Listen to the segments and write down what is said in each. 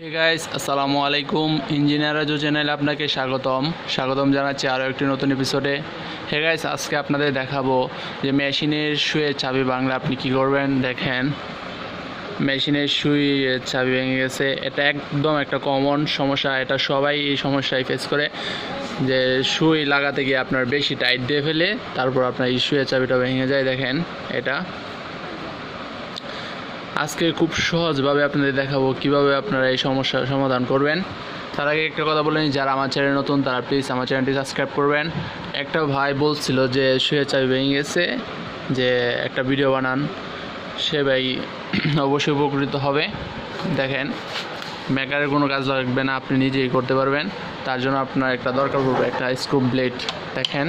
Hey guys, আসসালামু আলাইকুম। Engineer Raju চ্যানেলে আপনাকে স্বাগতম জানাচ্ছি আরও একটি নতুন এপিসোডে। হে গাইস, আজকে আপনাদের দেখাবো যে মেশিনের সুইয়ের চাবি ভাঙলে আপনি কি করবেন। দেখেন, মেশিনের সুইয়ের চাবি ভেঙে গেছে। এটা একদম একটা কমন সমস্যা, এটা সবাই এই সমস্যায় ফেস করে যে সুই লাগাতে গিয়ে আপনার বেশি টাইট দিয়ে ফেলে, তারপর আপনার এই সুইয়ের চাবিটা ভেঙে যায়। দেখেন, এটা আজকে খুব সহজভাবে আপনাদের দেখাবো কিভাবে আপনারা এই সমস্যার সমাধান করবেন। তার আগে একটা কথা বলে নিই, যারা আমার চ্যানেলে নতুন তারা প্লিজ আমার চ্যানেলটি সাবস্ক্রাইব করবেন। একটা ভাই বলছিল যে সুইয়ের চাবি ভেঙে গেছে, যে একটা ভিডিও বানান, সে ভাই অবশ্যই উপকৃত হবে। দেখেন, মেকারের কোনো কাজ লাগবে না, আপনি নিজেই করতে পারবেন। তার জন্য আপনার একটা দরকার পড়বে একটা স্ক্রু ব্লেড। দেখেন,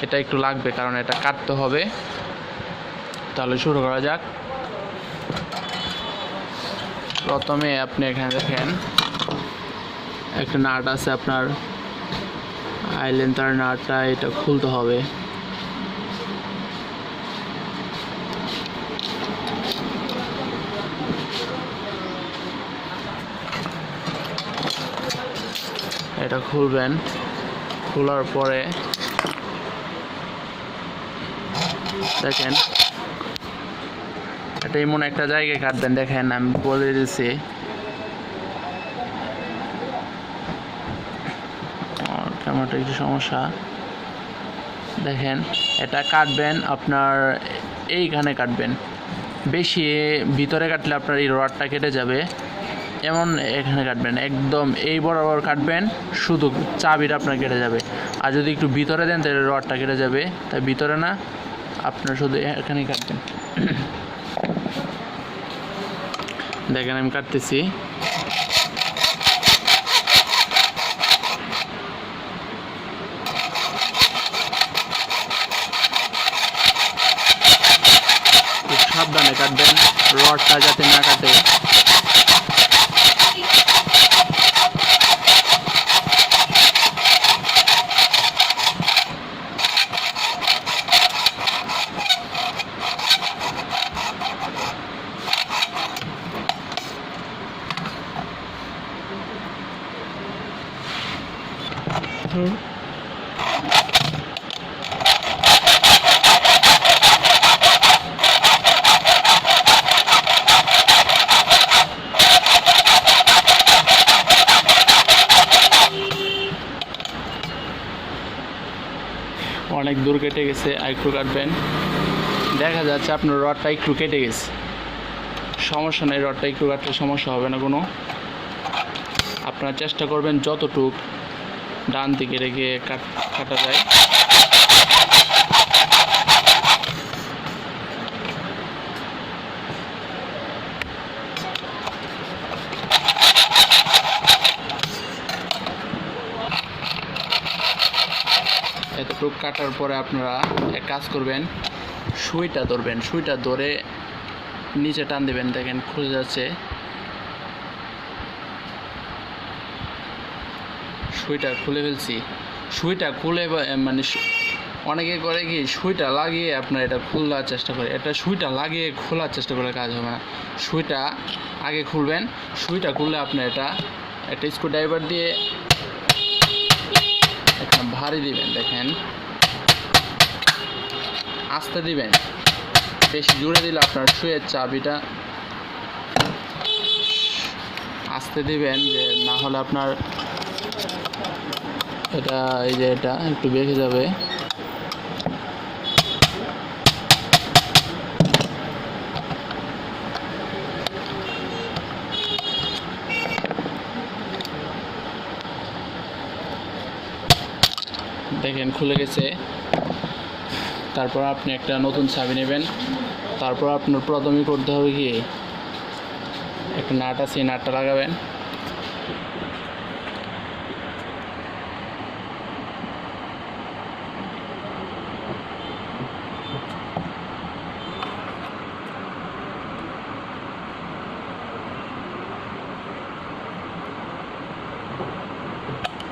এটা একটু লাগবে কারণ এটা কাটতে হবে। তাহলে শুরু করা যাক। প্রথমে আপনি এখানে দেখেন একটা নাট আছে, আপনার আইলেন্টার নাটটা, এটা খুলতে হবে। এটা খুলবেন, খোলার পরে দেখেন এটা এমন একটা জায়গায় কাটবেন। দেখেন, আমি বলে দিচ্ছি, ক্যামেরাটা একটু সমস্যা। দেখেন, এটা কাটবেন আপনার এইখানে কাটবেন, বেশি ভিতরে কাটলে আপনার এই রডটা কেটে যাবে। এমন এখানে কাটবেন, একদম এই বরাবর কাটবেন, শুধু চাবিটা আপনার কেটে যাবে। আর যদি একটু ভিতরে দেন তাহলে রডটা কেটে যাবে, তাই ভিতরে না, আপনার শুধু এখানেই কাটবেন। দেখেন, আমি কাটতেছি। খুব সাবধানে কাটবেন, রডটা যাতে না কাটে। অনেক দূর কেটে গেছে, আর একটু কাটবেন। দেখা যাচ্ছে আপনার রডটা একটু কেটে গেছে, সমস্যা নেই, রডটা একটু কাটলে সমস্যা হবে না কোনো। আপনারা চেষ্টা করবেন যতটুক ডান দিকে রেখে কাটা যায়। এতটুক কাটার পরে আপনারা এক কাজ করবেন, সুইটা ধরবেন, সুইটা ধরে নিচে টান দেবেন। দেখেন, খুলে যাচ্ছে। সুইটা খুলে ফেলছি। সুইটা খুলে মানে অনেকে করে কি, সুইটা লাগিয়ে আপনার এটা খোলার চেষ্টা করে। এটা সুইটা লাগিয়ে খোলার চেষ্টা করলে কাজ হবে না। সুইটা আগে খুলবেন, সুইটা খুললে আপনার এটা একটা স্ক্রু ড্রাইভার দিয়ে এখানে ভারী দিবেন। দেখেন, আস্তে দিবেন, বেশি জুড়ে দিলে আপনার সুইয়ের চাবিটা আস্তে দিবেন, যে না হলে আপনার এটা এই যে এটা একটু বেঁকে যাবে। দেখেন, খুলে গেছে। তারপর আপনি একটা নতুন চাবি নেবেন। তারপর আপনার প্রথমেই করতে হবে কি, একটা নাট আছে, নাটটা লাগাবেন।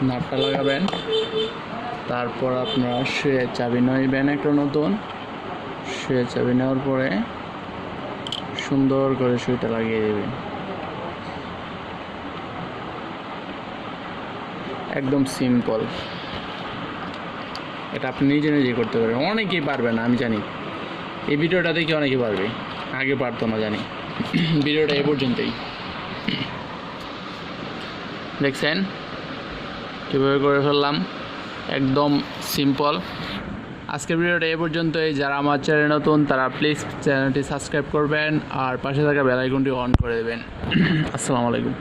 নাটটা লাগাবেন, তারপর আপনারা সুইয়ের চাবি নেবেন একটা নতুন। সুইয়ের চাবি নেওয়ার পরে সুন্দর করে সুইটা লাগিয়ে দেবেন। একদম সিম্পল। এটা আপনি নিজে নিজেই করতে পারবেন, অনেকেই পারবে না আমি জানি। এই ভিডিওটা দেখে অনেকেই পারবে, আগে পারতো না জানি। ভিডিওটা এ পর্যন্তই, দেখছেন কীভাবে করে ফেললাম, একদম সিম্পল। আজকের ভিডিওটা এ পর্যন্তই। যারা আমার চ্যানেলে নতুন তারা প্লিজ চ্যানেলটি সাবস্ক্রাইব করবেন আর পাশে থাকা বেল আইকনটি অন করে দেবেন। আসসালামু আলাইকুম।